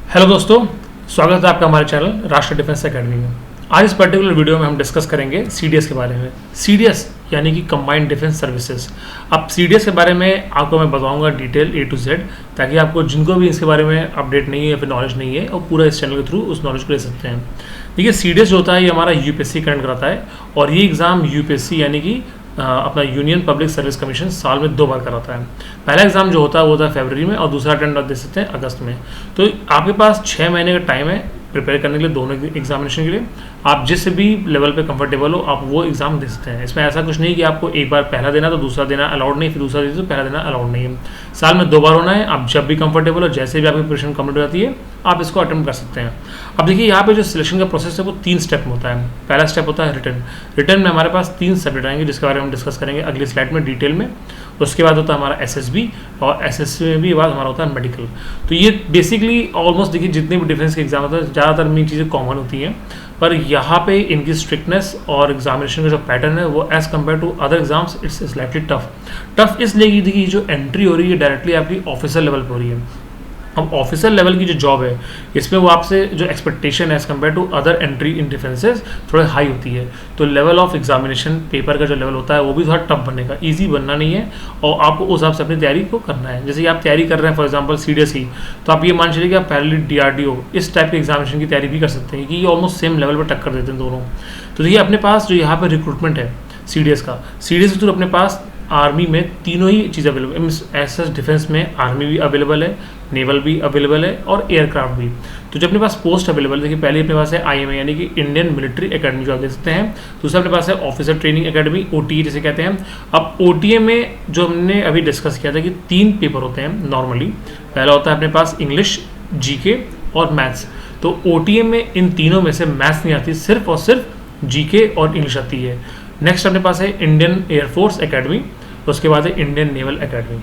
Hello दोस्तों, स्वागत है आपका हमारे चैनल राष्ट्रीय डिफेंस एकेडमी में। आज इस पर्टिकुलर वीडियो में हम डिस्कस करेंगे सीडीएस के बारे में। सीडीएस यानी कि कंबाइंड डिफेंस सर्विसेज। अब सीडीएस के बारे में आपको मैं बताऊंगा डिटेल A to Z, ताकि आपको जिनको भी इसके बारे में अपडेट नहीं है या फिर नॉलेज नहीं है और पूरा इस चैनल के थ्रू उस नॉलेज को ले सकते हैं। देखिए, सीडीएस जो होता है ये हमारा यूपीएससी कंडक्ट कराता है और ये एग्ज़ाम यूपीएससी यानी कि अपना यूनियन पब्लिक सर्विस कमीशन साल में 2 बार कराता है। पहला एग्जाम जो होता है वो होता है फरवरी में और दूसरा अटेंड दे सकते हैं अगस्त में। तो आपके पास 6 महीने का टाइम है प्रिपेयर करने के लिए, दोनों एग्जामिनेशन के लिए। आप जिस भी लेवल पे कंफर्टेबल हो आप वो एग्जाम दे सकते हैं। इसमें ऐसा कुछ नहीं कि आपको एक बार पहला देना तो दूसरा देना अलाउड नहीं, फिर दूसरा देना तो पहला देना अलाउड नहीं है। साल में 2 बार होना है। आप जब भी कंफर्टेबल हो, जैसे भी आपकी प्रिपरेशन कंप्लीट हो जाती है, आप इसको अटेम्प्ट कर सकते हैं। अब देखिए, यहाँ पे जो सिलेक्शन का प्रोसेस है वो 3 स्टेप में होता है। पहला स्टेप होता है रिटर्न। रिटर्न में हमारे पास 3 सब्जेक्ट आएंगे जिसके बारे में हम डिस्कस करेंगे अगली स्लाइड में डिटेल में। उसके बाद होता है हमारा एसएसबी और एसएसबी में भी बाद हमारा होता है मेडिकल। तो ये बेसिकली ऑलमोस्ट देखिए जितने भी डिफेंस के एग्जाम होते हैं ज़्यादातर में चीज़ें कॉमन होती हैं, पर यहाँ पे इनकी स्ट्रिक्टनेस और एग्जामिनेशन का जो पैटर्न है वो as compare to other exams it's slightly tough इसलिए कि देखिए जो एंट्री हो रही है डायरेक्टली आपकी ऑफिसर लेवल पर हो रही है। अब ऑफिसर लेवल की जो जॉब है इसमें वो आपसे जो एक्सपेक्टेशन है as compare to other entry in defences थोड़े हाई होती है। तो लेवल ऑफ एग्जामिनेशन पेपर का जो लेवल होता है वो भी थोड़ा टफ बनेगा, इजी बनना नहीं है और आपको उस हिसाब से अपनी तैयारी को करना है। जैसे कि आप तैयारी कर रहे हैं फॉर एग्जांपल सीडीएस की, तो आप ये मान चलिए कि आप पैरेलल डीआरडीओ इस टाइप के एग्जामिनेशन की तैयारी भी कर सकते हैं कि ये ऑलमोस्ट सेम लेवल पर टक्कर देते हैं दोनों। तो देखिए अपने पास जो यहाँ पर रिक्रूटमेंट है सीडीएस के थ्रू अपने पास आर्मी में तीनों ही चीज़ अवेलेबल है। ऐसा डिफेंस में आर्मी भी अवेलेबल है, नेवल भी अवेलेबल है और एयरक्राफ्ट भी। तो जब अपने पास पोस्ट अवेलेबल है, देखिए पहले अपने पास है IMA यानी कि इंडियन मिलिट्री एकेडमी जो आप देख सकते हैं। दूसरा अपने पास है ऑफिसर ट्रेनिंग एकेडमी OTA जिसे कहते हैं। अब OTA में जो हमने अभी डिस्कस किया था कि 3 पेपर होते हैं नॉर्मली। पहला होता है अपने पास इंग्लिश, GK और मैथ्स। तो OTA में इन तीनों में से मैथ्स नहीं आती, सिर्फ और सिर्फ GK और इंग्लिश आती है। नेक्स्ट अपने पास है इंडियन एयरफोर्स एकेडमी, उसके बाद है इंडियन नेवल एकेडमी।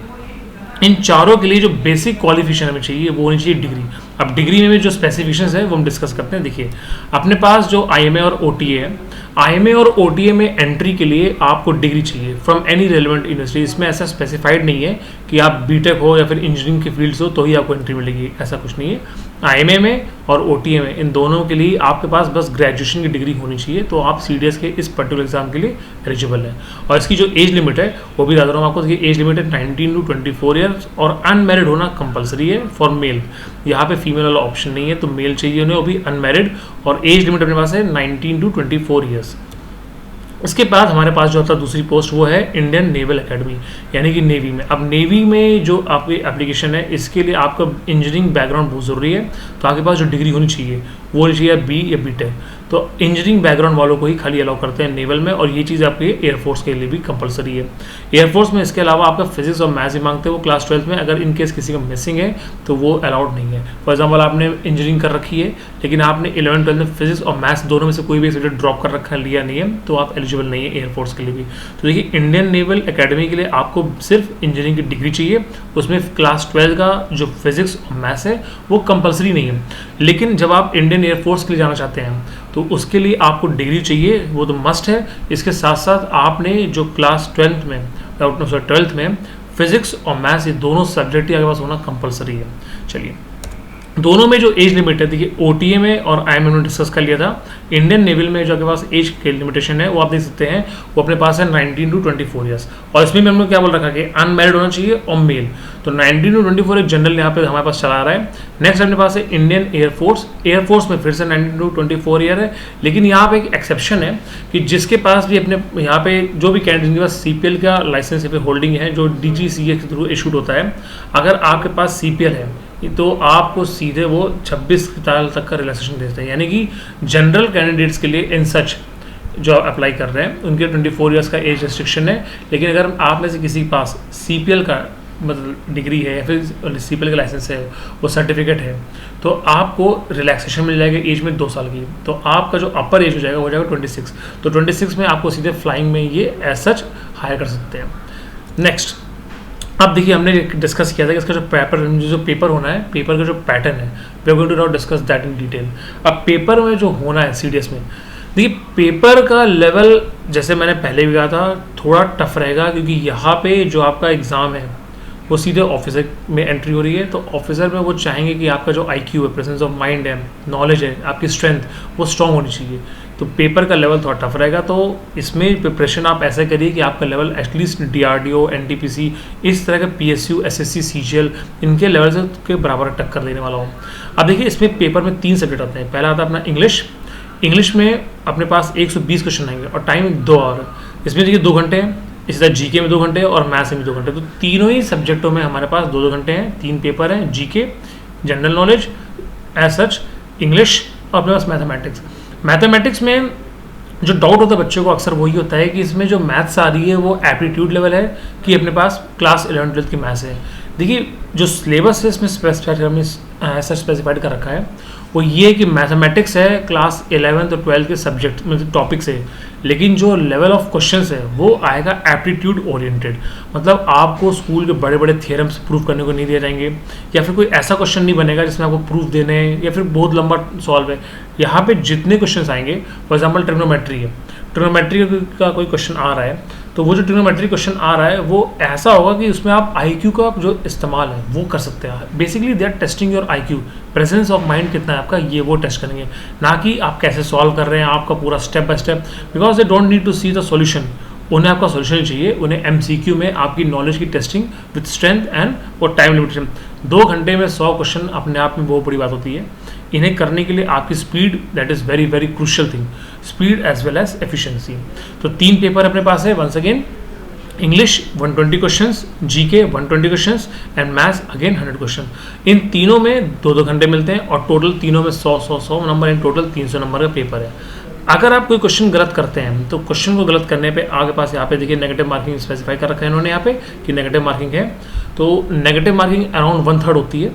इन चारों के लिए जो बेसिक क्वालिफिकेशन हमें चाहिए वो होनी चाहिए डिग्री। अब डिग्री में भी जो स्पेसिफिकेशंस है वो हम डिस्कस करते हैं। देखिए अपने पास जो IMA और OTA है, IMA और OTA में एंट्री के लिए आपको डिग्री चाहिए फ्रॉम एनी रेलिवेंट यूनिवर्सिटी। इसमें ऐसा स्पेसिफाइड नहीं है कि आप बीटेक हो या फिर इंजीनियरिंग के फील्ड हो तो ही आपको एंट्री मिलेगी, ऐसा कुछ नहीं है। IMA में और OTA में इन दोनों के लिए आपके पास बस ग्रेजुएशन की डिग्री होनी चाहिए, तो आप सीडीएस के इस पर्टिकुलर एग्जाम के लिए एलिजिबल है। और इसकी जो एज लिमिट है वो भी बता रहा हूँ आपको। देखिए एज लिमिट है 19 to 24 ईयर्स और अनमैरिड होना कंपलसरी है फॉर मेल। यहाँ पे फीमेल वाला ऑप्शन नहीं है, तो मेल चाहिए उन्हें, वो भी अनमैरिड। और एज लिमिट अपने पास है 19 to 24 ईयर्स। इसके बाद हमारे पास जो होता है दूसरी पोस्ट वो है इंडियन नेवल एकेडमी यानी कि नेवी में। अब नेवी में जो आपकी एप्लीकेशन है इसके लिए आपका इंजीनियरिंग बैकग्राउंड बहुत ज़रूरी है। तो आपके पास जो डिग्री होनी चाहिए वो होनी चाहिए B या BTech। तो इंजीनियरिंग बैकग्राउंड वालों को ही खाली अलाउ करते हैं नेवल में, और ये चीज़ आपके एयरफोर्स के लिए भी कंपलसरी है। एयरफोर्स में इसके अलावा आपका फिजिक्स और मैथ्स भी मांगते हैं वो क्लास 12 में। अगर इनकेस किसी का मिसिंग है तो वो अलाउड नहीं है। फॉर एग्जाम्पल आपने इंजीनियरिंग कर रखी है लेकिन आपने 11th 12th में फिजिक्स और मैथ्स दोनों में से कोई भी सब्जेक्ट ड्रॉप कर रखा है, लिया नहीं है, तो आप एलिजिबल नहीं है एयरफोर्स के लिए भी। तो देखिए इंडियन नेवल एकेडमी के लिए आपको सिर्फ इंजीनियरिंग की डिग्री चाहिए, उसमें क्लास 12 का जो फिजिक्स और मैथ्स है वो कंपलसरी नहीं है। लेकिन जब आप इंडियन एयरफोर्स के लिए जाना चाहते हैं तो उसके लिए आपको डिग्री चाहिए, वो तो मस्ट है। इसके साथ साथ आपने जो क्लास 12th में फिजिक्स और मैथ्स ये दोनों सब्जेक्ट ही आपके पास होना कंपलसरी है। चलिए दोनों में जो एज लिमिट है, देखिए OTA में और IMA में डिस्कस कर लिया था। इंडियन नेवल में जो आपके पास एज की लिमिटेशन है वो आप देख सकते हैं, वो अपने पास है 19 to 24 ईयर्स। और इसमें भी हमने क्या बोल रखा कि अनमैरिड होना चाहिए और मेल। तो 19 to 24 एक जनरल यहाँ पे हमारे पास चला रहा है। नेक्स्ट अपने पास है इंडियन एयरफोर्स। एयरफोर्स में फिर से 19 to 24 ईयर है, लेकिन यहाँ पे एक एक्सेप्शन है कि जिसके पास भी अपने यहाँ पे जो भी कैंडिडेट जिनके पास CPL का लाइसेंस या फिर होल्डिंग है जो DGCA के थ्रू इशूड होता है, अगर आपके पास CPL है तो आपको सीधे वो 26 साल तक का रिलैक्सेशन देते हैं। यानी कि जनरल कैंडिडेट्स के लिए इन सच जो अप्लाई कर रहे हैं उनके 24 ईयर्स का एज रेस्ट्रिक्शन है। लेकिन अगर आप में से किसी के पास CPL का मतलब डिग्री है या फिर CPL का लाइसेंस है, वो सर्टिफिकेट है, तो आपको रिलैक्सेशन मिल जाएगा एज में 2 साल की। तो आपका जो अपर एज हो जाएगा 26। तो 26 में आपको सीधे फ्लाइंग में ये एज सच हायर कर सकते हैं। नेक्स्ट अब देखिए हमने डिस्कस किया था कि इसका जो पेपर होना है, पेपर का जो पैटर्न है, we are going to now discuss that in detail. अब पेपर में जो होना है सीडीएस में, देखिए पेपर का लेवल जैसे मैंने पहले भी कहा था थोड़ा टफ रहेगा, क्योंकि यहाँ पे जो आपका एग्ज़ाम है वो सीधे ऑफिसर में एंट्री हो रही है। तो ऑफिसर में वो चाहेंगे कि आपका जो IQ है, प्रेजेंस ऑफ माइंड है, नॉलेज है, आपकी स्ट्रेंथ, वो स्ट्रांग होनी चाहिए। तो पेपर का लेवल थोड़ा टफ रहेगा। तो इसमें प्रिपरेशन आप ऐसे करिए कि आपका लेवल एटलीस्ट DRDO, NTPC, इस तरह के PSU, SSC, CGL, इनके लेवल से के बराबर टक्कर देने वाला हो। अब देखिए, इसमें पेपर में 3 सब्जेक्ट आते हैं। पहला आता है अपना इंग्लिश में अपने पास 120 क्वेश्चन आएंगे और टाइम 2 आवर। इसमें देखिए 2 घंटे हैं, इसी तरह GK में 2 घंटे और मैथ्स में भी 2 घंटे। तो तीनों ही सब्जेक्टों में हमारे पास 2-2 घंटे हैं। 3 पेपर हैं, GK, general knowledge, as such, English और अपने पास मैथमेटिक्स में जो डाउट होता है बच्चों को अक्सर वही होता है कि इसमें जो मैथ्स आ रही है वो एप्टीट्यूड लेवल है कि अपने पास क्लास 11-12 की मैथ्स है। देखिए, जो सिलेबस है इसमें स्पेसिफाइड कर रखा है वो ये है कि मैथमेटिक्स है क्लास 11 और 12 के सब्जेक्ट मतलब टॉपिक्स है, लेकिन जो लेवल ऑफ क्वेश्चंस है वो आएगा एप्टीट्यूड ओरिएंटेड। मतलब आपको स्कूल के बड़े बड़े थियरम्स प्रूव करने को नहीं दिए जाएंगे, या फिर कोई ऐसा क्वेश्चन नहीं बनेगा जिसमें आपको प्रूफ देने हैं या फिर बहुत लंबा सॉल्व है। यहाँ पे जितने क्वेश्चन आएंगे, फॉर एग्जाम्पल ट्रिग्नोमेट्री है, ट्रिग्नोमेट्री का कोई क्वेश्चन आ रहा है तो वो जो ट्रिग्नोमेट्री क्वेश्चन आ रहा है वो ऐसा होगा कि उसमें आप IQ का जो इस्तेमाल है वो कर सकते हैं। Basically they are testing your IQ, presence of mind कितना है आपका, ये वो टेस्ट करेंगे, ना कि आप कैसे सॉल्व कर रहे हैं आपका पूरा step by step. Because they don't need to see the solution, उन्हें आपका सॉल्यूशन चाहिए, उन्हें MCQ में आपकी नॉलेज की टेस्टिंग विद स्ट्रेंथ एंड वो टाइम लिमिटेशन। 2 घंटे में 100 क्वेश्चन अपने आप में बहुत बड़ी बात होती है। इन्हें करने के लिए आपकी speed, that is very very crucial thing, speed as well as efficiency. तो 3 पेपर अपने पास है, once again English 120 questions, GK 120 questions and maths again 100 question. इन तीनों में 2-2 घंटे मिलते हैं और टोटल तीनों में 100 नंबर, इन टोटल 300 नंबर का पेपर है। अगर आप कोई क्वेश्चन गलत करते हैं तो क्वेश्चन को गलत करने पे आगे पास यहाँ पे देखिए नेगेटिव मार्किंग स्पेसिफाई कर रखा है इन्होंने यहाँ पे कि नेगेटिव मार्किंग है। तो नेगेटिव मार्किंग अराउंड 1/3 होती है।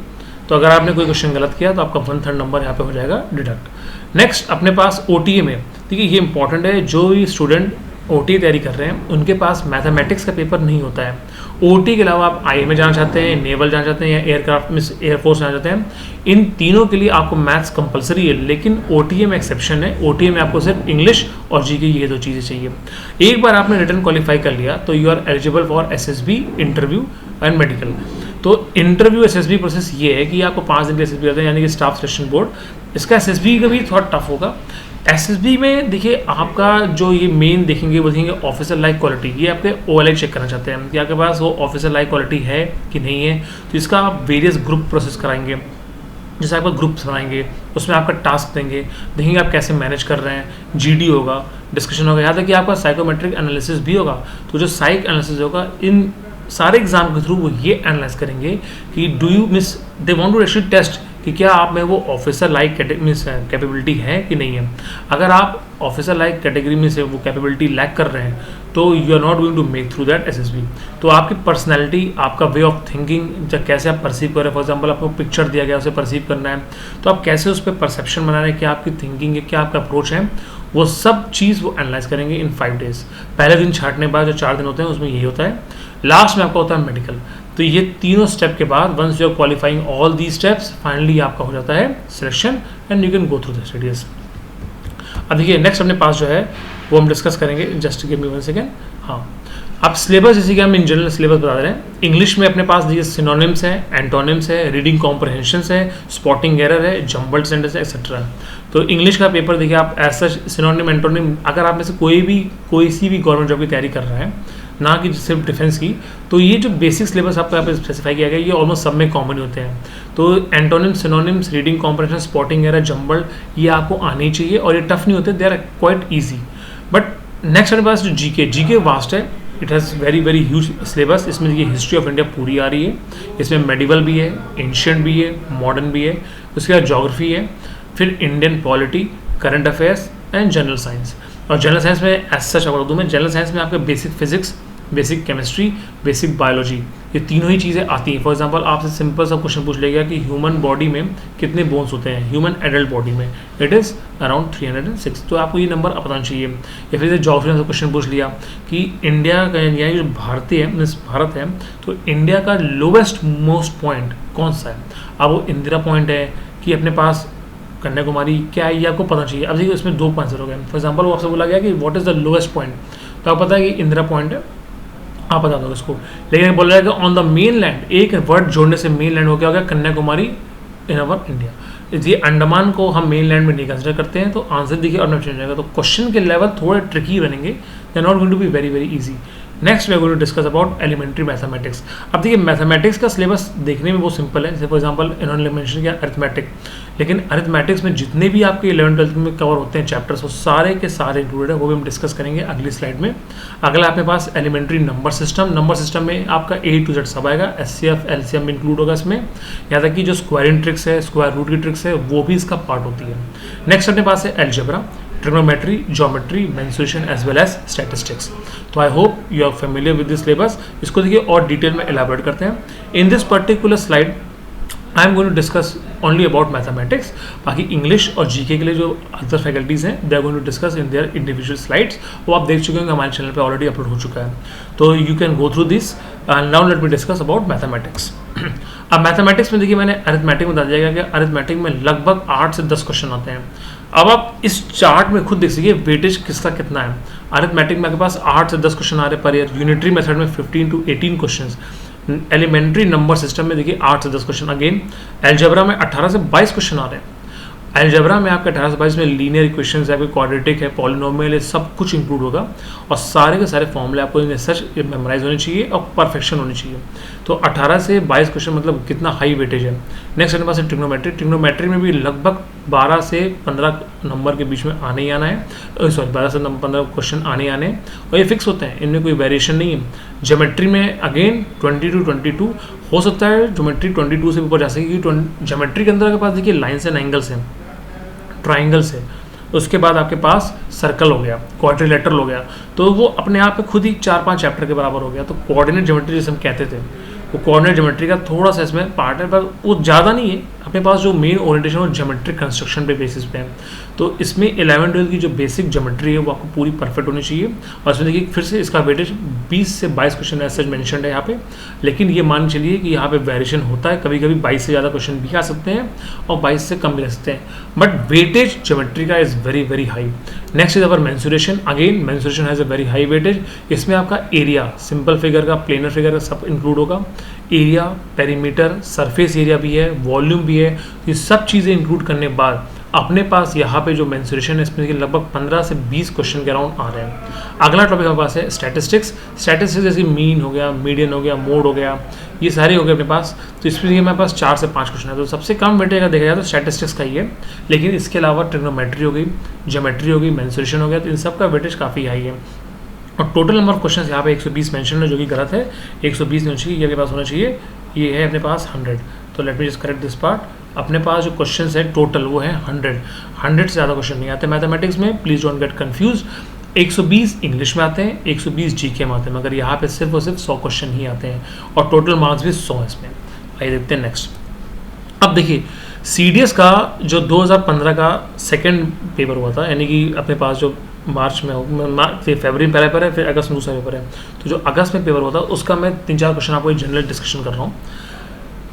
तो अगर आपने कोई क्वेश्चन गलत किया तो आपका 1/3 नंबर यहाँ पे हो जाएगा डिडक्ट। नेक्स्ट अपने पास OTA में, देखिए ये इंपॉर्टेंट है, जो भी स्टूडेंट OTA तैयारी कर रहे हैं उनके पास मैथमेटिक्स का पेपर नहीं होता है। OTA के अलावा आप IIM में जाना चाहते हैं, नेवल जाना चाहते हैं या एयरक्राफ्ट में एयरफोर्स जाना चाहते हैं, इन तीनों के लिए आपको मैथ्स कंपलसरी है। लेकिन OTA में एक्सेप्शन है, OTA में आपको सिर्फ इंग्लिश और GK ये 2 चीज़ें चाहिए। एक बार आपने रिटर्न क्वालिफाई कर लिया तो you are eligible for SSB interview and medical. तो इंटरव्यू SSB प्रोसेस ये है कि आपको 5 दिन के SSB होते हैं, यानी कि स्टाफ सिलेक्शन बोर्ड। इसका SSB का भी थोड़ा टफ होगा। SSB में देखिए आपका जो ये मेन देखेंगे वो देखेंगे ऑफिसर लाइक क्वालिटी, ये आपके OLI चेक करना चाहते हैं कि आपके पास वो ऑफिसर लाइक क्वालिटी है कि नहीं है। तो इसका आप वेरियस ग्रुप प्रोसेस कराएंगे, जैसे आपका ग्रुप्स बनाएंगे, उसमें आपका टास्क देंगे, देखेंगे आप कैसे मैनेज कर रहे हैं, GD होगा, डिस्कशन होगा, यहाँ तक कि आपका साइकोमेट्रिक एनालिसिस भी होगा। तो जो साइक एनालिसिस होगा, इन सारे एग्जाम के थ्रू वो ये एनालाइज करेंगे कि do you miss, they want to actually test कि क्या आप में वो ऑफिसर लाइक कैपेबिलिटी है कि नहीं है। अगर आप ऑफिसर लाइक कैटेगरी में से वो कैपेबिलिटी लैक कर रहे हैं तो you are not going to make through that SSB। तो आपकी पर्सनैलिटी, आपका वे ऑफ थिंकिंग, जब कैसे आप परसीव कर रहे हैं, फॉर एग्जाम्पल आपको पिक्चर दिया गया उसे परसीव करना है तो आप कैसे उस पर परसेप्शन बना रहे हैं, क्या आपकी थिंकिंग है, क्या आपका अप्रोच है, वो सब चीज़ वो एनालाइज करेंगे इन 5 डेज। पहले दिन छाटने के बाद जो 4 दिन होते हैं उसमें यही होता है। लास्ट में आपका होता है मेडिकल। तो ये तीनों स्टेप के बाद once you are qualifying all the steps, finally आपका हो जाता है selection and you can go through the studies. अब देखिए नेक्स्ट अपने पास जो है वो हम डिस्कस करेंगे, जस्ट गिव मी 1 सेकेंड। हाँ, अब सिलेबस जैसे कि हम इन जनरल सिलेबस बता रहे हैं। इंग्लिश में अपने पास देखिए सिनोनिम्स है, एंटोनिम्स है, रीडिंग कॉम्प्रहेंशंस है, स्पॉटिंग एरर है, जम्बल्ड सेंटेंस है, एक्सेट्रा। तो इंग्लिश का पेपर देखिए आप ऐसा सिनोनिम एंटोनिम, अगर आप में से कोई सी भी गवर्नमेंट जॉब की तैयारी कर रहा है, ना कि सिर्फ डिफेंस की, तो ये जो बेसिक सिलेबस आपको यहाँ पे स्पेसिफाई किया गया है ये ऑलमोस्ट सब में कॉमन होते हैं। तो antonym, synonyms, reading comprehension, spotting error, jumbled, ये आपको आनी चाहिए और ये टफ नहीं होते, they are quite easy. But next अपने पास जो GK वास्ट है, it has very very huge syllabus. इसमें ये हिस्ट्री ऑफ इंडिया पूरी आ रही है, इसमें मेडिवल भी है, एंशियंट भी है, मॉडर्न भी है, उसके बाद ज्योग्राफी है, फिर Indian polity, current affairs and general science. और जनरल साइंस में एज सच बता दूँ मैं, जनरल साइंस में आपके basic physics, basic chemistry, basic biology, ये तीनों ही चीज़ें आती हैं। फॉर एग्जांपल आपसे सिंपल सा क्वेश्चन पूछ लेगा कि ह्यूमन बॉडी में कितने बोन्स होते हैं, ह्यूमन एडल्ट बॉडी में इट इज़ अराउंड 306। तो आपको ये नंबर पता चाहिए। या फिर ज्योग्राफी से क्वेश्चन पूछ लिया कि इंडिया का यानी जो भारत है तो इंडिया का लोवेस्ट मोस्ट पॉइंट कौन सा है। अब वो इंदिरा पॉइंट है कि अपने पास कन्याकुमारी क्या है, ये आपको पता चाहिए। अब देखिए इसमें 2 आंसर हो गए। फॉर एग्जाम्पल वो आपसे बोला गया कि what is the lowest point, तो आपको पता है कि इंदिरा पॉइंट है। आप बता दो इसको। लेकिन बोल रहा है कि ऑन द मेन लैंड, एक वर्ड जोड़ने से मेन लैंड हो गया कन्याकुमारी इन अवर इंडिया। ये अंडमान को हम मेन लैंड में नहीं कंसिडर करते हैं, तो आंसर देखिए और चेंज जाएगा। तो क्वेश्चन के लेवल थोड़े ट्रिकी बनेंगे, they not going to be very very easy. Next we are going to discuss about elementary mathematics. अब देखिए मैथमेटिक्स का सिलेबस देखने में बहुत सिंपल है, जैसे फॉर एग्जांपल इन्होंने मेंशन किया अरिथमेटिक, लेकिन अरिथमेटिक्स में जितने भी आपके 11th-12th में कवर होते हैं चैप्टर्स वो सारे के सारे इंक्लूडेड है, वो भी हम डिस्कस करेंगे अगली स्लाइड में। अगला आपके पास elementary number system. Number system में आपका A to Z सब आएगा, SCF LCM इंक्लूड होगा इसमें, यहाँ तक कि जो स्क्वायरिंग ट्रिक्स है, स्क्वायर रूट की ट्रिक्स है, वो भी इसका पार्ट होती है। नेक्स्ट अपने पास है algebra, trigonometry, geometry, mensuration as well as statistics. तो I hope you are familiar with this syllabus. इसको देखिए और डिटेल में एलाबोरेट करते हैं। In this particular slide I am going to discuss only about mathematics. बाकी इंग्लिश और GK के लिए जो अदर फैकल्टीज हैं they are going to discuss in their individual slides, वो आप देख चुके होंगे, हमारे चैनल पे ऑलरेडी अपलोड हो चुका है, तो you can go through this. Now let me discuss about mathematics. अब मैथमेटिक्स में देखिए मैंने अरिथमेटिक में बता दिया कि अरिथमेटिक में लगभग 8 से 10 क्वेश्चन आते हैं। अब आप इस चार्ट में खुद देख सकिए वेटेज किसका कितना है। अरिथमेटिक में आपके पास 8 से 10 क्वेश्चन आ रहे पर ईयर, यूनिटरी मेथड में 15 to 18 question, elementary number system में देखिए 8 से 10 क्वेश्चन, अगेन एल्जेब्रा में 18 से 22 क्वेश्चन आ रहे हैं। एल्जेब्रा में आपके 18 से 22 में लीनियर इक्वेशंस है, क्वाड्रेटिक है, पॉलिनोमियल है, सब कुछ इंक्लूड होगा और सारे के सारे फॉर्मूले आपको इन्हें सच मेमोराइज होने चाहिए और परफेक्शन होनी चाहिए। तो 18 से 22 क्वेश्चन मतलब कितना हाई वेटेज है। नेक्स्ट अपने पास है ट्रिग्नोमेट्री। ट्रिग्नोमेट्री में भी लगभग 12 से 15 नंबर के बीच में आने ही आना है, सॉरी 12 से 15 क्वेश्चन आने ही आने हैं और ये फिक्स होते हैं, इनमें कोई वेरिएशन नहीं है। ज्योमेट्री में अगेन 20 to 22 हो सकता है, ज्योमेट्री 22 से ऊपर जा सकेगी। ज्योमेट्री के अंदर आपके पास देखिए लाइन्स एंड एंगल्स हैं, ट्राइंगल्स है, उसके बाद आपके पास सर्कल हो गया, क्वाड्रिलेटरल हो गया, तो वो अपने आप में खुद ही 4-5 चैप्टर के बराबर हो गया। तो कोऑर्डिनेट ज्योमेट्री जिसे हम कहते थे, वो कोऑर्डिनेट ज्योमेट्री का थोड़ा सा इसमें पार्ट है, पर वो ज़्यादा नहीं है। अपने पास जो मेन ओरिएंटेशन वो ज्योमेट्रिक कंस्ट्रक्शन पे बेसिस पे है, तो इसमें 11-12 की जो बेसिक ज्योमेट्री है वो आपको पूरी परफेक्ट होनी चाहिए। और इसमें देखिए फिर से इसका वेटेज 20 से 22 क्वेश्चन ऐसे मेंशन्ड है यहाँ पे, लेकिन ये मान चलिए कि यहाँ पे वेरिएशन होता है, कभी कभी 22 से ज़्यादा क्वेश्चन भी आ सकते हैं और 22 से कम भी रह सकते हैं, बट वेटेज ज्योमेट्री का is very very high. Next is our mensuration. Again mensuration has a very high weightage. इसमें आपका एरिया, सिंपल फिगर का, प्लेनर फिगर का सब इंक्लूड होगा। एरिया, पेरीमीटर, सरफेस एरिया भी है, वॉल्यूम भी है, ये सब चीज़ें इंक्लूड करने के बाद अपने पास यहाँ पे जो मेंसुरेशन है इसमें लगभग 15 से 20 क्वेश्चन के अराउंड आ रहे हैं। अगला टॉपिक हमारे पास है स्टैटिस्टिक्स। स्टैटिस्टिक्स जैसे मीन हो गया, मीडियन हो गया, मोड हो गया, ये सारे हो गए अपने पास। तो इसमें हमारे पास 4 से 5 क्वेश्चन है, तो सबसे कम वेटेज अगर देखा जाए तो स्टैटिस्टिक्स का ही है, लेकिन इसके अलावा ट्रिग्नोमेट्री हो गई, ज्योमेट्री हो गई, मेंसुरेशन हो गया, तो इन सब का वेटेज काफ़ी हाई है। और टोटल नंबर ऑफ क्वेश्चन यहाँ पे 120 मेंशन है, जो कि गलत है, 120 नहीं चाहिए, ये अपने पास होना चाहिए, ये है अपने पास 100। तो let me just correct this part. अपने पास जो क्वेश्चन है टोटल वो है 100 से ज़्यादा क्वेश्चन नहीं आते मैथमेटिक्स में, please don't get confuse. 120 English में आते हैं, 120 जीके में आते हैं, मगर यहाँ पे सिर्फ और सिर्फ 100 क्वेश्चन ही आते हैं और टोटल मार्क्स भी 100 इसमें। आइए देखते हैं नेक्स्ट। अब देखिए CDS का जो 2015 का सेकेंड पेपर हुआ था, यानी कि अपने पास जो मार्च में फिर फरवरी में पहला पेपर है, फिर अगस्त में दूसरा पेपर है, तो जो अगस्त में पेपर हुआ था उसका मैं 3-4 क्वेश्चन आपको जनरल डिस्कशन कर रहा हूँ।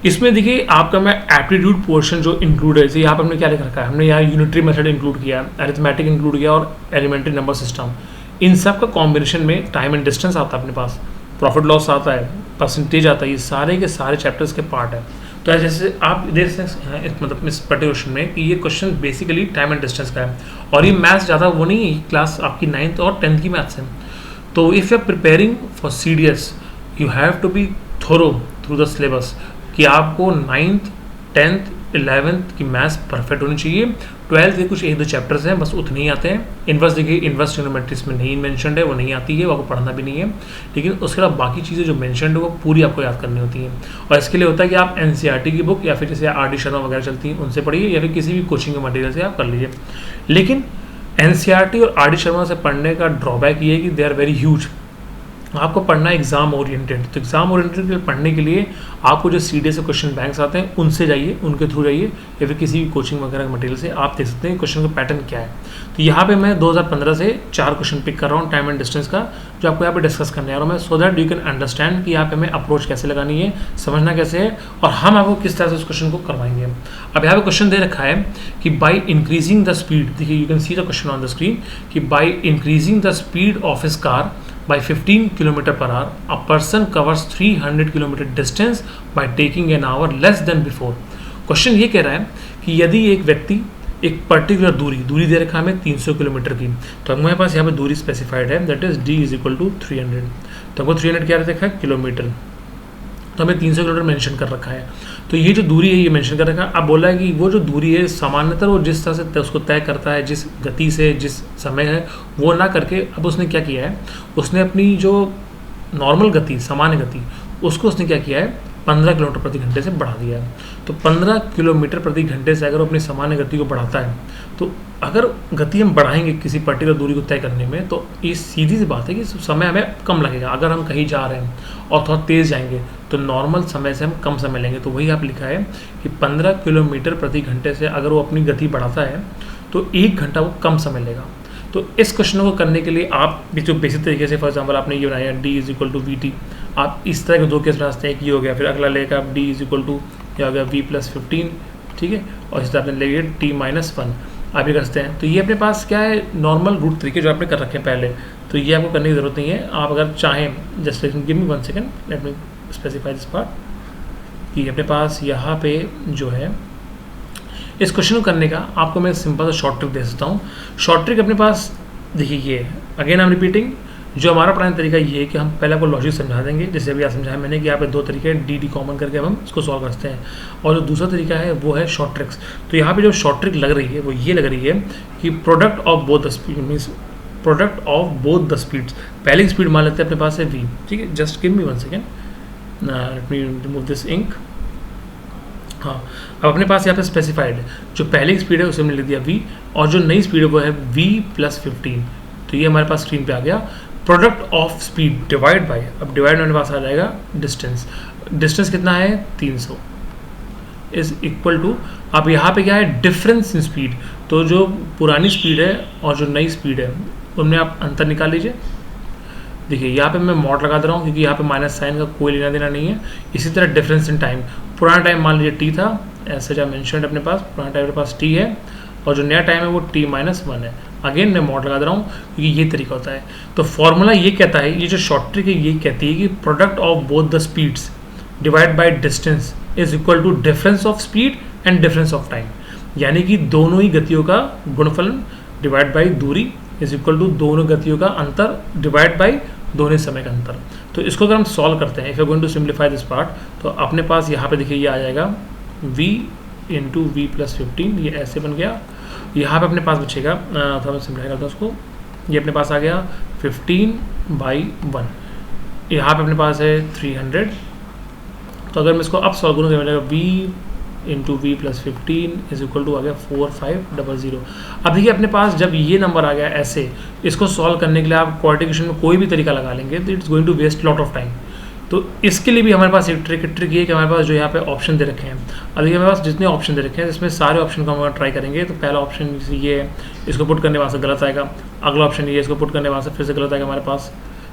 इसमें देखिए आपका मैं एप्टीट्यूड पोर्शन जो इंक्लूड है, जैसे यहाँ पर हमने क्या लिख रखा है, हमने यहाँ यूनिटरी मेथड इंक्लूड किया, अरिथमेटिक इंक्लूड किया और एलिमेंट्री नंबर सिस्टम, इन सब का कॉम्बिनेशन में टाइम एंड डिस्टेंस आता है, अपने पास प्रॉफिट लॉस आता है, परसेंटेज आता है, ये सारे के सारे चैप्टर्स के पार्ट है। तो जैसे आप देख सकते हैं मतलब इस पर्टिकुलर क्वेश्चन में कि ये question basically time and distance का है और ये मैथ्स ज़्यादा वो नहीं है, क्लास आपकी 9th और 10th की मैथ्स है। तो if you are preparing for CDS you have to be thorough through the syllabus, कि आपको 9th, 10th, 11th की मैथ्स परफेक्ट होनी चाहिए। 12th के कुछ 1-2 चैप्टर्स हैं, बस उतने ही आते हैं। इन्वर्स देखिए, इन्वर्स ट्रिग्नोमेट्री में नहीं मेंशन्ड है, वो नहीं आती है, वो आपको पढ़ना भी नहीं है, लेकिन उसके अलावा बाकी चीज़ें जो मेंशन्ड है वो पूरी आपको याद करनी होती हैं। और इसके लिए होता है कि आप NCERT की बुक या फिर जैसे RD शर्मा वगैरह चलती हैं उनसे पढ़िए, या फिर किसी भी कोचिंग के मटेरियल से आप कर लीजिए। लेकिन NCERT और RD शर्मा से पढ़ने का ड्रॉबैक ये है कि दे आर वेरी ह्यूज। आपको पढ़ना है एग्जाम ओरिएंटेड, तो एग्जाम ओरिएंटेड पढ़ने के लिए आपको जो CDS से क्वेश्चन बैंक्स आते हैं उनसे जाइए, उनके थ्रू जाइए, या फिर किसी भी कोचिंग वगैरह के मटेरियल से आप देख सकते हैं क्वेश्चन का पैटर्न क्या है। तो यहाँ पे मैं 2015 से 4 क्वेश्चन पिक कर रहा हूँ टाइम एंड डिस्टेंस का, जो आपको यहाँ पे डिस्कस करने आ रहा हूँ मैं, so that you can understand कि यहाँ पे हमें अप्रोच कैसे लगानी है, समझना कैसे है, और हम आपको किस तरह से उस क्वेश्चन को करवाएंगे। अब यहाँ पे क्वेश्चन दे रखा है कि बाई इंक्रीजिंग द स्पीड, देखिए you can see the question on the screen, कि by increasing the speed of his car by 15 kilometre per hour, a person covers 300 kilometre distance by taking an hour less than before। Question ये कह रहा है कि यदि एक व्यक्ति एक पर्टिकुलर दूरी दे रखा है हमें 300 किलोमीटर की, तो हमारे पास यहाँ पे दूरी स्पेसिफाइड है, that is d is equal to 300। तो हमको 300 क्या देखा है किलोमीटर, तो हमें 300 किलोमीटर मेंशन कर रखा है। तो ये जो दूरी है ये मेंशन कर रखा है। अब बोला है कि वो जो दूरी है सामान्यतः वो जिस तरह से उसको तय करता है, जिस गति से, जिस समय है, वो ना करके अब उसने क्या किया है, उसने अपनी जो नॉर्मल गति, सामान्य गति, उसको उसने क्या किया है 15 किलोमीटर प्रति घंटे से बढ़ा दिया है। तो 15 किलोमीटर प्रति घंटे से अगर वो अपनी सामान्य गति को बढ़ाता है, तो अगर गति हम बढ़ाएंगे किसी पर्टिकुलर दूरी को तय करने में, तो ये सीधी सी बात है कि समय हमें कम लगेगा। अगर हम कहीं जा रहे हैं और थोड़ा तेज़ जाएंगे तो नॉर्मल समय से हम कम समय लेंगे। तो वही आप लिखा है कि 15 किलोमीटर प्रति घंटे से अगर वो अपनी गति बढ़ाता है तो 1 घंटा वो कम समय लेगा। तो इस क्वेश्चन को करने के लिए आप जो बेसिक तरीके से, फॉर एग्जाम्पल आपने ये बनाया d is equal to v t, आप इस तरह के 2 केस बनाते हैं, एक ये हो गया, फिर अगला लेगा आप d इज इक्वल टू क्या हो गया v प्लस 15, ठीक है, और इस तरह आपने लेंगे t माइनस 1, आप ये कर सकते हैं। तो ये अपने पास क्या है नॉर्मल रूट तरीके जो आपने कर रखे हैं पहले, तो ये आपको करने की ज़रूरत नहीं है। आप अगर चाहें, just give me 1 second, let me specify this part, कि अपने पास यहाँ पे जो है इस क्वेश्चन को करने का आपको मैं सिंपल सा शॉर्ट ट्रिक दे सकता हूँ। शॉर्ट ट्रिक अपने पास देखिए ये अगेन आई एम रिपीटिंग, जो हमारा पढ़ाने तरीका ये है कि हम पहले आपको लॉजिक समझा देंगे, जैसे अभी आप समझाया मैंने कि यहाँ पे 2 तरीके हैं, डी कॉमन करके अब हम इसको सॉल्व करते हैं, और जो दूसरा तरीका है वो है शॉर्ट ट्रिक्स। तो यहाँ पे जो शॉर्ट ट्रिक लग रही है वो ये लग रही है कि product of both the speed means product of both the speeds, पहली स्पीड मान लेते हैं अपने पास है v, ठीक है, just give me 1 second, let me remove this ink. हाँ, अब अपने पास यहाँ पे स्पेसिफाइड है जो पहली स्पीड है उसे हमने लिख दिया v, और जो नई स्पीड है वो है v प्लस 15। तो ये हमारे पास स्क्रीन पे आ गया, product of speed divide by, अब डिवाइड मेरे पास आ जाएगा डिस्टेंस, डिस्टेंस कितना है 300 इज इक्वल टू, अब यहाँ पे क्या है डिफरेंस इन स्पीड, तो जो पुरानी स्पीड है और जो नई स्पीड है उनमें आप अंतर निकाल लीजिए। देखिए यहाँ पे मैं मॉड लगा दे रहा हूँ क्योंकि यहाँ पे माइनस साइन का कोई लेना देना नहीं है। इसी तरह डिफरेंस इन टाइम, पुराना टाइम मान लीजिए t था, ऐसे जो मैंशन अपने पास पुराना टाइम मेरे पास t है, और जो नया टाइम है वो t माइनस 1 है। अगेन मैं मॉड लगा दे रहा हूँ क्योंकि ये तरीका होता है। तो फॉर्मूला ये कहता है, ये जो शॉर्ट ट्रिक है ये कहती है कि product of both the speeds divide by distance is equal to difference of speed and difference of time, यानी कि दोनों ही गतियों का गुणनफल डिवाइड बाई दूरी इज इक्वल टू दोनों गतियों का अंतर डिवाइड बाई दोनों समय का अंतर। तो इसको अगर हम सॉल्व करते हैं, if you going to simplify this part, तो अपने पास यहाँ पे देखिए ये आ जाएगा v इंटू वी प्लस 15, ये ऐसे बन गया। यहाँ पे अपने पास बचेगा, थोड़ा मैं सिंप्लीफाई करता हूँ उसको, ये अपने पास आ गया 15/1, यहाँ पे अपने पास है 300। तो अगर मैं इसको अब सॉल्व करूँ तो मिलेगा v into V plus 15 is equal to आ गया 4500। अब देखिए अपने पास जब ये नंबर आ गया ऐसे, इसको सॉल्व करने के लिए आप क्वाड्रेटिक में कोई भी तरीका लगा लेंगे तो it's going to waste lot of time. तो इसके लिए भी हमारे पास एक ट्रिक ये है कि हमारे पास जो यहाँ पे ऑप्शन दे रखे हैं, अब देखिए हमारे पास जितने ऑप्शन दे रखे हैं इसमें सारे ऑप्शन को हम ट्राई करेंगे। तो पहला ऑप्शन ये है, इसको पुट करने वहाँ से गलत आएगा, अगला ऑप्शन ये है, इसको पुट करने वहाँ से फिर से गलत आएगा हमारे पास।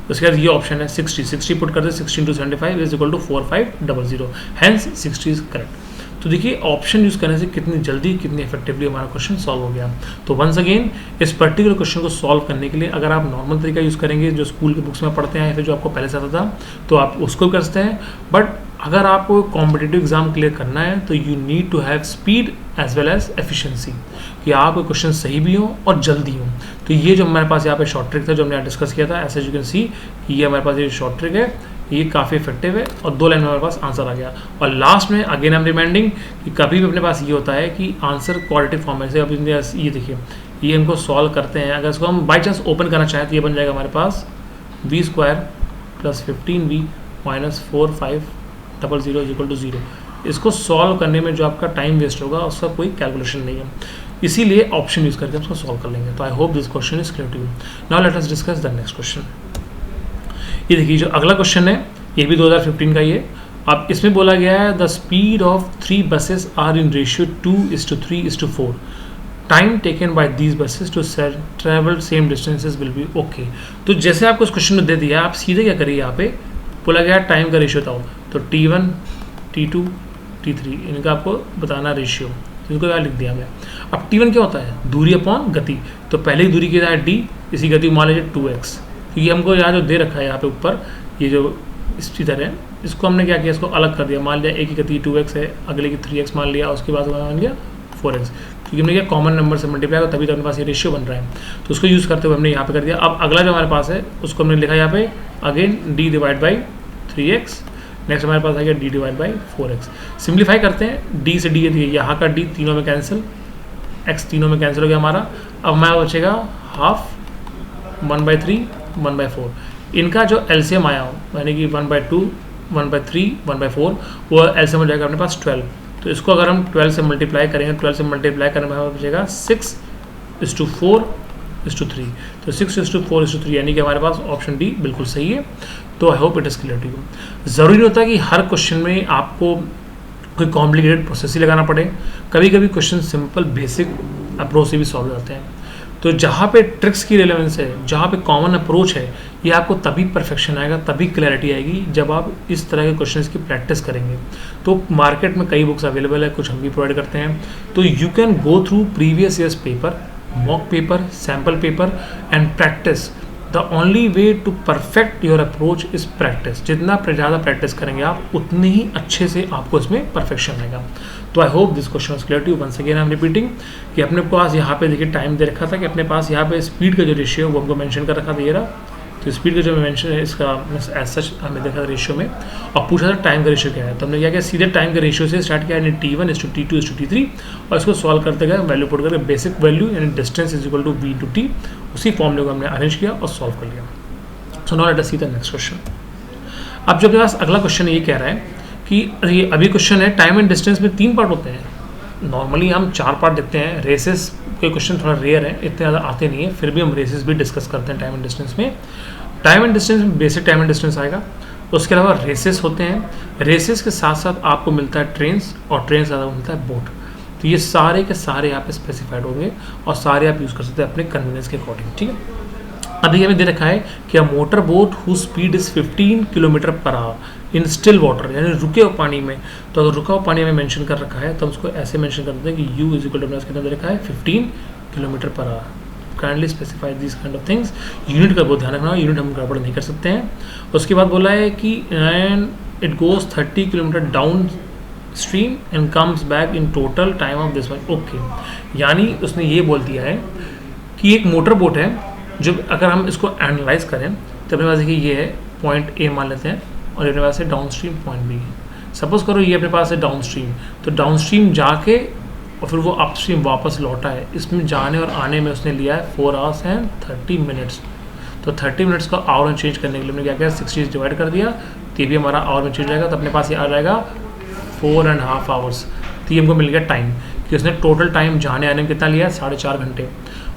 उसके बाद ये ऑप्शन है 60 पुट करते 16 into 75 is equal to 4500, hence 60 is correct. तो देखिए ऑप्शन यूज़ करने से कितनी जल्दी कितनी इफेक्टिवली हमारा क्वेश्चन सॉल्व हो गया। तो वंस अगेन इस पर्टिकुलर क्वेश्चन को सॉल्व करने के लिए अगर आप नॉर्मल तरीका यूज़ करेंगे जो स्कूल के बुक्स में पढ़ते हैं या फिर जो आपको पहले से आता था तो आप उसको कर सकते हैं, बट अगर आपको कॉम्पिटिटिव एग्जाम क्लियर करना है तो you need to have speed as well as efficiency, कि आपको क्वेश्चन सही भी हो और जल्दी हो। तो ये जो हमारे पास यहाँ पे शॉर्ट ट्रिक था जो हमने डिस्कस किया था, एज यू कैन सी ये हमारे पास ये शॉर्ट ट्रिक है, ये काफ़ी इफेक्टिव है और 2 लाइन में हमारे पास आंसर आ गया। और लास्ट में अगेन आई एम रिमाइंडिंग कि कभी भी अपने पास ये होता है कि आंसर क्वाड्रेटिक फॉर्म में से, अब ये देखिए ये इनको सॉल्व करते हैं, अगर इसको हम बाई चांस ओपन करना चाहें तो ये बन जाएगा हमारे पास v square plus 15v minus 4500 is equal to 0। इसको सॉल्व करने में जो आपका टाइम वेस्ट होगा उसका कोई कैलकुलेशन नहीं है, इसीलिए ऑप्शन यूज़ करके हम उसको सॉल्व कर लेंगे। तो I hope this question is clear to you. Now let us discuss the next question. ये देखिए जो अगला क्वेश्चन है ये भी 2015 का ही है। अब इसमें बोला गया है the speed of 3 buses are in ratio 2:3:4, time taken by these buses to travel same distances will be okay. तो जैसे आपको इस क्वेश्चन में दे दिया, आप सीधे क्या करिए, यहाँ पे बोला गया टाइम का रेशियो बताओ, तो T1 T2 T3 इनका आपको बताना रेशियो, तो इनको यहाँ लिख दिया मैं। अब T1 क्या होता है, दूरी अपॉन गति, तो पहले ही दूरी क्या है d, इसी गति मान लीजिए 2x, क्योंकि हमको यहाँ जो दे रखा है यहाँ पे ऊपर ये जो इसी तरह है, इसको हमने क्या किया, इसको अलग कर दिया। मान लिया एक की गति 2x है, अगले की 3x मान लिया, उसके बाद मान लिया 4x, क्योंकि हमने क्या कॉमन नंबर से मल्टीप्लाई होगा तभी तो अपने पास ये रेशियो बन रहा है, तो उसको यूज़ करते हुए हमने यहाँ पे कर दिया। अब अगला जो हमारे पास है उसको हमने लिखा यहाँ पे again d divide by 3x, next हमारे पास आ गया d divide by 4x। Simplify करते हैं, d से d यहाँ का d तीनों में कैंसिल, x तीनों में कैंसिल हो गया हमारा। अब हमारा बचेगा हाफ 1/3 1/4, इनका जो एलसीएम आया हो यानी कि 1/2 1/3 1/4 वो एलसीएम हो जाएगा अपने पास 12। तो इसको अगर हम 12 से मल्टीप्लाई करेंगे, 12 से मल्टीप्लाई करने में हमारा बचेगा 6:4:3, तो 6:4:3 यानी कि हमारे पास ऑप्शन डी बिल्कुल सही है। तो I hope it is clear to you. ज़रूरी नहीं होता कि हर क्वेश्चन में आपको कोई कॉम्प्लिकेटेड प्रोसेस ही लगाना पड़े, कभी कभी क्वेश्चन सिंपल बेसिक अप्रोच से भी सॉल्व हो जाते हैं। तो जहाँ पे ट्रिक्स की रिलेवेंस है, जहाँ पे कॉमन अप्रोच है, ये आपको तभी परफेक्शन आएगा, तभी क्लैरिटी आएगी जब आप इस तरह के क्वेश्चंस की प्रैक्टिस करेंगे। तो मार्केट में कई बुक्स अवेलेबल है, कुछ हम भी प्रोवाइड करते हैं। तो you can go through previous years paper, mock paper, sample paper and practice. The only way to perfect your approach is practice. जितना ज़्यादा प्रैक्टिस करेंगे आप, उतने ही अच्छे से आपको इसमें परफेक्शन आएगा। तो I hope this question is clear to you. Once again I am repeating कि अपने पास यहाँ पे देखिए टाइम दे रखा था कि अपने पास यहाँ पे स्पीड का जो रेशियो है वो हमको मेंशन कर रखा था, ये रहा। तो स्पीड का जो मेंशन है इसका एज सच हमें देखा था रेशियो में, और पूछा था टाइम का रेशियो क्या है। तो हमने क्या किया, सीधे टाइम के रेशियो से स्टार्ट किया, यानी T1:T2:T3, और इसको सॉल्व करते गए, वैल्यू पुट करके बेसिक वैल्यू यानी distance is equal to v/t, उसी फॉर्मूले को हमने अरेंज किया और सॉल्व कर लिया। So now let us see the next question. अब जो अपने पास अगला क्वेश्चन ये कह रहा है कि ये अभी क्वेश्चन है टाइम एंड डिस्टेंस में 3 पार्ट होते हैं। नॉर्मली हम 4 पार्ट देखते हैं, रेसेस के क्वेश्चन थोड़ा रेयर है, इतने ज़्यादा आते नहीं है, फिर भी हम रेसेस भी डिस्कस करते हैं टाइम एंड डिस्टेंस में। टाइम एंड डिस्टेंस में बेसिक टाइम एंड डिस्टेंस आएगा, उसके अलावा रेसेस होते हैं, रेसेस के साथ साथ आपको मिलता है ट्रेन्स, और ट्रेन से ज़्यादा मिलता है बोट। तो ये सारे के सारे यहाँ पे स्पेसिफाइड होंगे और सारे आप यूज़ कर सकते हैं अपने कन्वीनियंस के अकॉर्डिंग, ठीक है। अभी हमें दे रखा है कि a motor boat who speed is 15 km/h in still water, यानी रुके हुए पानी में। तो अगर रुका हुआ पानी हमें मेंशन कर रखा है तो हम उसको ऐसे मेंशन करते हैं कि u इज इक्वल टू कितना दे रखा है 15 km/h। Kindly specify this kind of things. Unit का बहुत ध्यान रखना, यूनिट हम गड़बड़ नहीं कर सकते हैं। उसके बाद बोला है कि and it goes 30 km down stream and comes back in total time of this one. Okay, यानी उसने ये बोल दिया है कि एक मोटर बोट है, जो अगर हम इसको एनालाइज करें तो अपने पास देखिए ये है पॉइंट ए मान लेते हैं, और अपने पास है down stream point B. Suppose करो ये अपने पास है डाउन स्ट्रीम, तो डाउन स्ट्रीम जाके और फिर वो अप स्ट्रीम वापस लौटा है। इसमें जाने और आने में उसने लिया है 4 hours एंड 30 minutes। तो 30 minutes को आवर में चेंज करने के लिए हमने क्या किया, 60 डिवाइड कर दिया, तो ये भी हमारा आवर में चेंज जाएगा। तो अपने पास ये आ जाएगा 4.5 hours। तो ये हमको मिल गया टाइम, कि उसने टोटल टाइम जाने आने में कितना लिया है, 4.5 घंटे।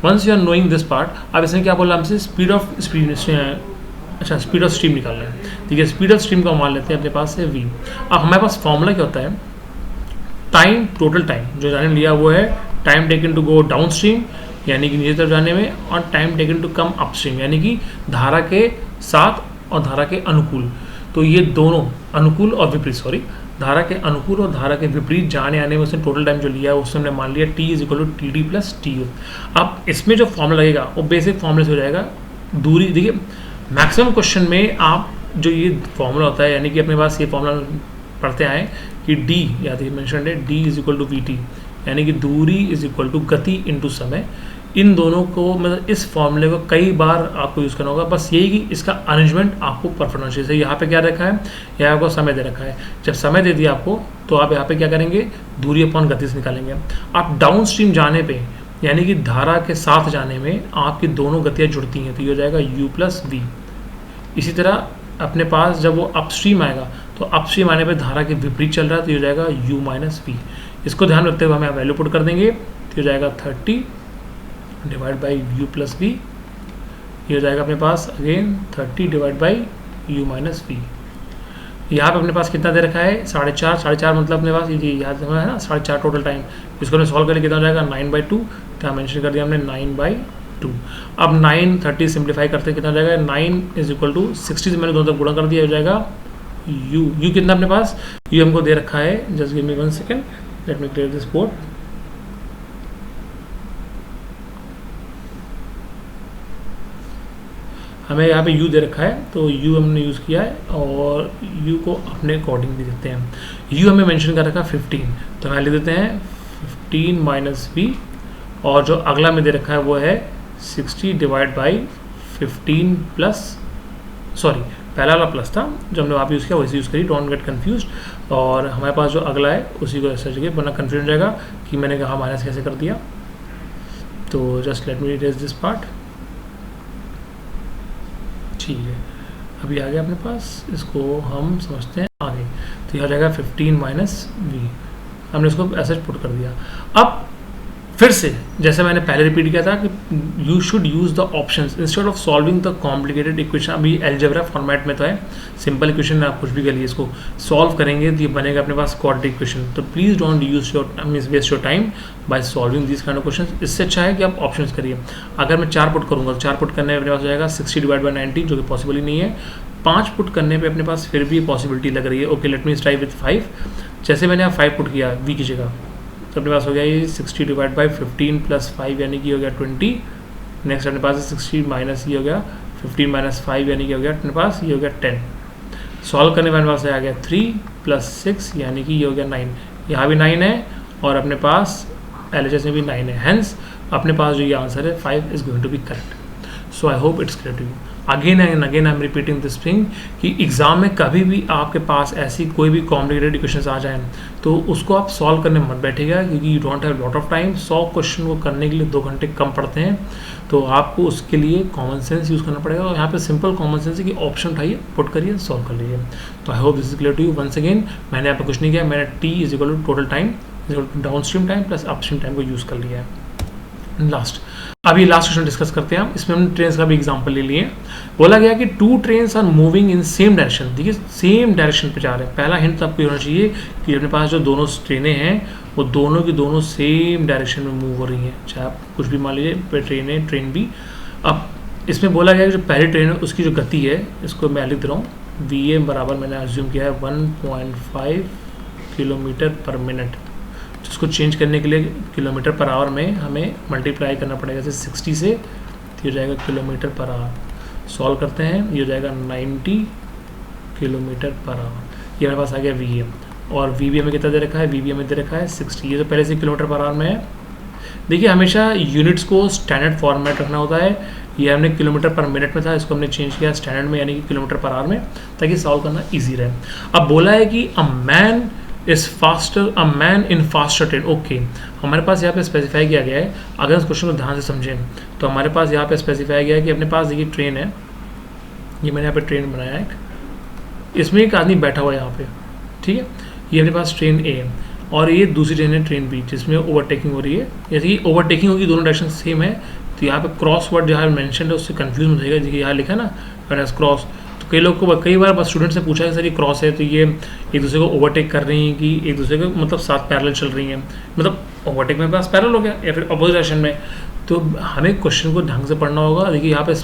Once you are knowing this part, अब इसने क्या बोला हमसे, स्पीड ऑफ स्ट्रीम निकालना है। ठीक है, स्पीड ऑफ स्ट्रीम को मान लेते हैं अपने पास है v। अब हमारे पास फॉर्मूला क्या होता है, टाइम, टोटल टाइम जो जाने लिया वो है time taken to go down stream यानी कि नीचे तरफ जाने में, और time taken to come up stream यानी कि धारा के साथ और धारा के अनुकूल। तो ये दोनों अनुकूल और विपरीत, धारा के अनुकूल और धारा के विपरीत जाने आने में उसने टोटल टाइम जो लिया है उससे हमने मान लिया t is equal to t d plus t u. अब इसमें जो फॉर्मूला लगेगा वो बेसिक फॉर्मूले से हो जाएगा दूरी। देखिए मैक्सिमम क्वेश्चन में आप जो ये फॉर्मूला होता है, यानी कि अपने पास ये फॉर्मूला पढ़ते आए कि d, याद है मेंशन है, d is equal to v t, यानी कि दूरी इज इक्वल टू गति इनटू समय। इन दोनों को मतलब इस फॉर्मूले को कई बार आपको यूज़ करना होगा, बस यही कि इसका अरेंजमेंट आपको परफेक्ट होना चाहिए। यहाँ पे क्या रखा है, यहाँ आपको समय दे रखा है। जब समय दे दिया आपको तो आप यहाँ पे क्या करेंगे, दूरी अपॉन गति से निकालेंगे। आप डाउन स्ट्रीम जाने पे यानी कि धारा के साथ जाने में आपकी दोनों गतियाँ जुड़ती हैं, तो ये हो जाएगा u प्लस वी। इसी तरह अपने पास जब वो अपस्ट्रीम आएगा तो अपस्ट्रीम आने पर धारा के विपरीत चल रहा है, तो ये हो जाएगा u माइनस वी। इसको ध्यान रखते हुए हमें वैल्यू पुट कर देंगे, तो हो जाएगा 30 divide by u plus V. ये हो जाएगा अपने पास again 30 divide by u minus V. यहाँ पे अपने पास कितना दे रखा है, 4.5 मतलब अपने पास ये याद है ना 4.5 टोटल टाइम। इसको हमने सॉल्व करके कितना हो जाएगा 9/2, तो मेंशन कर दिया हमने 9/2। अब 9 30 सिंप्लीफाई करते कितना हो जाएगा, 9 इज इक्वल टू 60 से मैंने दोनों तरफ गुणा कर दिया, हो जाएगा u कितना अपने पास, u हमको दे रखा है, just give me 1 second, let me clear this board. हमें यहाँ पे u दे रखा है तो u हमने यूज़ किया है और u को अपने अकॉर्डिंग भी देते हैं। u हमें मेंशन कर रखा है 15, तो हमें लिख देते हैं 15 माइनस v, और जो अगला में दे रखा है वो है 60 डिवाइड बाई 15 प्लस, सॉरी पहला वाला प्लस था जो हमने वहाँ पे यूज़ किया वैसे यूज़ करी, डोंट गेट कंफ्यूज। और हमारे पास जो अगला है उसी को ऐसा जगह वरना कन्फ्यूज हो जाएगा कि मैंने कहा माइनस कैसे कर दिया। तो just let me erase this part. ठीक है, अभी आ गया अपने पास, इसको हम समझते हैं आगे। तो यह हो जाएगा 15 माइनस वी, हमने इसको ऐसे पुट कर दिया। अब फिर से जैसे मैंने पहले रिपीट किया था कि you should use the options instead of solving the complicated equation. अभी एल्जेब्रा फॉर्मेट में तो है, सिंपल इक्वेशन आप कुछ भी करिए, इसको सॉल्व करेंगे तो ये बनेगा अपने पास क्वाड्रेटिक इक्वेशन। तो please don't use your means waste your time by solving this kind of question. इससे अच्छा है कि आप ऑप्शंस करिए। अगर मैं 4 पुट करूँगा तो 4 पुट करने में अपने पास हो जाएगा 60 डिवाइड बाई 90, जो कि पॉसिबल ही नहीं है। 5 पुट करने पे अपने पास फिर भी पॉसिबिलिटी लग रही है। Okay, let me try with 5। जैसे मैंने यहाँ 5 पुट किया वी की जगह, तो अपने पास हो गया ये 60 डिवाइड बाई 15 प्लस 5 यानी कि हो गया 20। नेक्स्ट अपने पास 60 माइनस ये हो गया 15 माइनस 5 यानी कि हो गया अपने पास ये हो गया 10। सॉल्व करने में अपने पास आ गया 3 प्लस 6 यानी कि ये हो गया 9। यहाँ भी 9 है और अपने पास LHS में भी 9 है, हेंस अपने पास जो ये आंसर है 5 is going to be correct. So I hope it's clear to you. Again and again I am repeating this thing कि एग्जाम में कभी भी आपके पास ऐसी कोई भी कॉम्प्लिकेटेड इक्वेशंस आ जाएं तो उसको आप सॉल्व करने मत बैठिएगा, क्योंकि you don't have lot of time. 100 question को करने के लिए 2 घंटे कम पड़ते हैं, तो आपको उसके लिए कॉमन सेंस यूज़ करना पड़ेगा। और यहाँ पे सिंपल कॉमन सेंस है कि ऑप्शन उठाइए, पुट करिए, सॉल्व कर लीजिए। तो I hope this is clear to you. Once again मैंने यहाँ पे कुछ नहीं किया, मैंने t is equal to total time down stream time plus upstream time को यूज़ कर लिया है। लास्ट, अभी लास्ट क्वेश्चन डिस्कस करते हैं हम। इसमें हमने ट्रेन का भी एग्जांपल ले लिए। बोला गया कि 2 trains are moving in same direction. देखिए सेम डायरेक्शन पे जा रहे हैं। पहला हिंट आपको होना चाहिए कि अपने पास जो दोनों ट्रेनें हैं वो दोनों की दोनों सेम डायरेक्शन में मूव हो रही हैं, चाहे आप कुछ भी मान लीजिए ट्रेन है, ट्रेन भी। अब इसमें बोला गया कि जो पहली ट्रेन है उसकी जो गति है, इसको मैं लिख रहा हूँ VA बराबर मैंने अज्यूम किया है 1.5 किलोमीटर पर मिनट। जिसको चेंज करने के लिए किलोमीटर पर आवर में हमें मल्टीप्लाई करना पड़ेगा, जैसे 60 से, तो ये जाएगा किलोमीटर पर आवर। सॉल्व करते हैं, ये हो जाएगा 90 किलोमीटर पर आवर। ये मेरे पास आ गया VA, और VB हमें कितना दे रखा है, VB हमें दे रखा है 60। ये तो पहले से किलोमीटर पर आवर में है। देखिए हमेशा यूनिट्स को स्टैंडर्ड फॉर्मेट रखना होता है। ये हमने किलोमीटर पर मिनट में था, इसको हमने चेंज किया स्टैंडर्ड में यानी कि किलोमीटर पर आवर में, ताकि सॉल्व करना ईजी रहे। अब बोला है कि a man is faster, a man in faster train. Okay, हमारे पास यहाँ पे स्पेसिफाई किया गया है। अगर इस क्वेश्चन को ध्यान से समझें तो हमारे पास यहाँ पे स्पेसिफाई गया है कि अपने पास देखिए ट्रेन है, ये मैंने यहाँ पे ट्रेन बनाया है, इसमें एक आदमी बैठा हुआ है यहाँ पे, ठीक है। ये अपने पास ट्रेन A है और ये दूसरी ट्रेन है ट्रेन B, जिसमें ओवरटेकिंग हो रही है। जैसे कि ओवरटेकिंग होगी, दोनों डायरेक्शन सेम है, तो यहाँ पे क्रॉस वर्ड जहाँ मैंशन है उससे कंफ्यूज हो जाएगा। देखिए यहाँ लिखा है ना क्रॉस, तो कई लोग को कई बार बस स्टूडेंट से पूछा है सर ये क्रॉस है तो ये एक दूसरे को ओवरटेक कर रही हैं कि एक दूसरे को मतलब साथ पैरेलल चल रही हैं, मतलब ओवरटेक में पास पैरेलल हो गया या फिर अपोजिट डायरेक्शन में। तो हमें क्वेश्चन को ढंग से पढ़ना होगा। देखिए यहाँ पे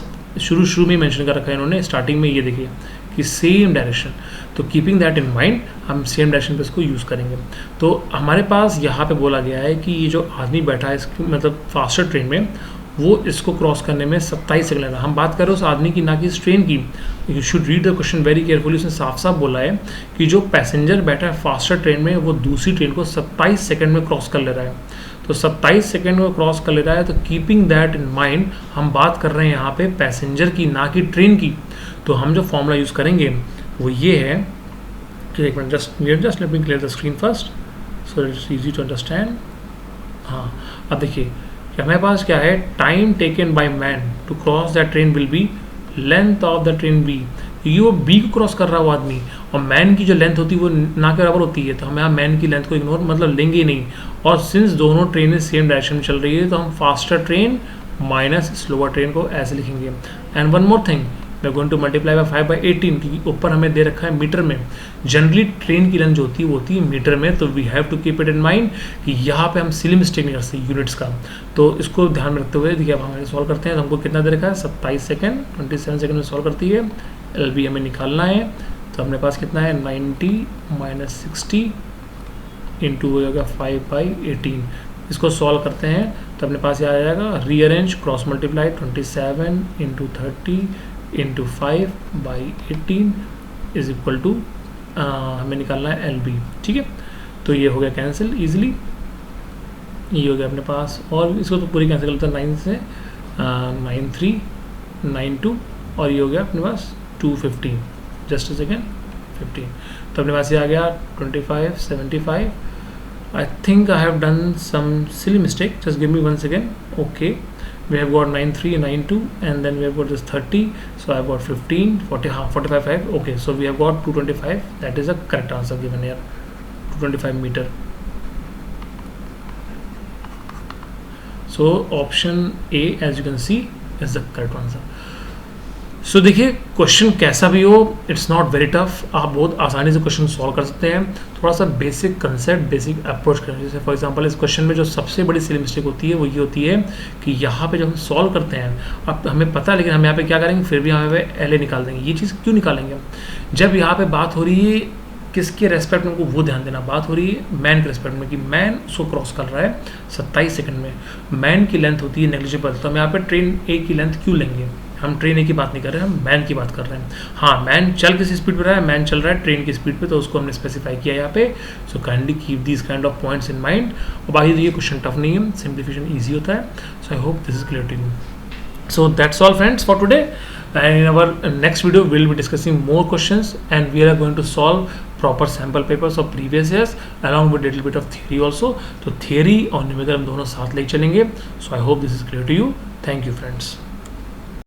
शुरू में ही मेंशन कर रखा है इन्होंने स्टार्टिंग में, ये देखिए कि सेम डायरेक्शन। तो कीपिंग दैट इन माइंड हम सेम डायरेक्शन पे इसको यूज़ करेंगे। तो हमारे पास यहाँ पे बोला गया है कि ये जो आदमी बैठा है इसकी मतलब फास्टर ट्रेन में, वो इसको क्रॉस करने में 27 सेकंड लगा। हम बात कर रहे हैं उस आदमी की, ना कि इस ट्रेन की। You should read the question very carefully. उसने साफ साफ बोला है कि जो पैसेंजर बैठा है फास्टर ट्रेन में वो दूसरी ट्रेन को 27 सेकंड में क्रॉस कर ले रहा है। तो 27 सेकंड में क्रॉस कर ले रहा है, तो कीपिंग दैट इन माइंड हम बात कर रहे हैं यहाँ पे पैसेंजर की, ना कि ट्रेन की। तो हम जो फॉर्मूला यूज़ करेंगे वो ये है कि एक minute, just let me clear the screen first so it's easy to understand. हाँ, अब देखिए कि हमारे पास क्या है, time taken by man to cross that train will be length of the train B. क्योंकि वो बी को क्रॉस कर रहा है वो आदमी, और मैन की जो लेंथ होती है वो ना के बराबर होती है, तो हम यहाँ मैन की लेंथ को इग्नोर मतलब लेंगे ही नहीं। और सिंस दोनों ट्रेनें सेम डायरेक्शन में चल रही है तो हम faster train minus slower train को ऐसे लिखेंगे। And one more thing, we are going to multiply by 5/18, क्योंकि ऊपर हमें दे रखा है मीटर में। जनरली ट्रेन की लेंथ जो होती है वो होती है मीटर में, तो we have to keep it in mind कि यहाँ पे हम सिली मिस्टेक नहीं कर सकते यूनिट्स का। तो इसको ध्यान में रखते हुए देखिए अब हमें सॉल्व करते हैं। तो हमको कितना दे रखा है 27 सेकंड, 27 सेकंड में सॉल्व करती है। LB हमें निकालना है, तो अपने पास कितना है 90 माइनस 60 इंटू हो जाएगा 5/18। इसको सॉल्व करते हैं तो अपने पास ये आ जाएगा rearrange cross multiply 27 into 30 into 5/18 is equal to हमें निकालना है एल बी, ठीक है। तो ये हो गया कैंसिल ईजिली, ये हो गया अपने पास, और इसको तो पूरी कैंसिल करता है 9 से 9 3 9 2, और ये हो गया अपने पास 215, जस्ट अ सेकेंड 15। तो अपने पास ये आ गया 25 75। I think I have done some silly mistake, just give me 1 second. Okay, we have got 93 92, and then we have got this 30, so I have got 15 40 45 5. Okay, so we have got 225, that is a correct answer given here, 225 meter. So option A, as you can see, is the correct answer. सो देखिए, question कैसा भी हो, it's not very tough, आप बहुत आसानी से question solve कर सकते हैं। थोड़ा सा बेसिक कंसेप्ट, बेसिक अप्रोच करें। जैसे फॉर एग्जांपल इस क्वेश्चन में जो सबसे बड़ी सिली मिस्टेक होती है वो ये होती है कि यहाँ पे जब हम सॉल्व करते हैं, अब हमें पता है, लेकिन हम यहाँ पे क्या करेंगे, फिर भी यहाँ पे एल ए निकाल देंगे। ये चीज़ क्यों निकालेंगे? जब यहाँ पे बात हो रही है किसके रेस्पेक्ट में, उनको वो ध्यान देना। बात हो रही है मैन के रेस्पेक्ट में कि मैन उसको क्रॉस कर रहा है 27 सेकंड में, मैन की लेंथ होती है नेग्लिजिबल। तो हम यहाँ पे ट्रेन ए की लेंथ क्यों लेंगे? हम ट्रेन ए की बात नहीं कर रहे हैं, हम मैन की बात कर रहे हैं। हाँ, मैन चल किस स्पीड पर रहा है? मैन चल रहा है ट्रेन की स्पीड पे, तो उसको हमने स्पेसिफाई किया यहाँ पे। So kindly keep these kind of points in mind. और बाकी तो ये क्वेश्चन टफ नहीं है, सिंप्लीफिकेशन ईजी होता है। So I hope this is clear to you. So that's all friends for today, and in our next video we'll be discussing more questions, and we are going to solve proper sample papers of previous years along with little bit of theory also. तो theory और numerical हम दोनों साथ ले चलेंगे. So I hope this is clear to you. Thank you friends.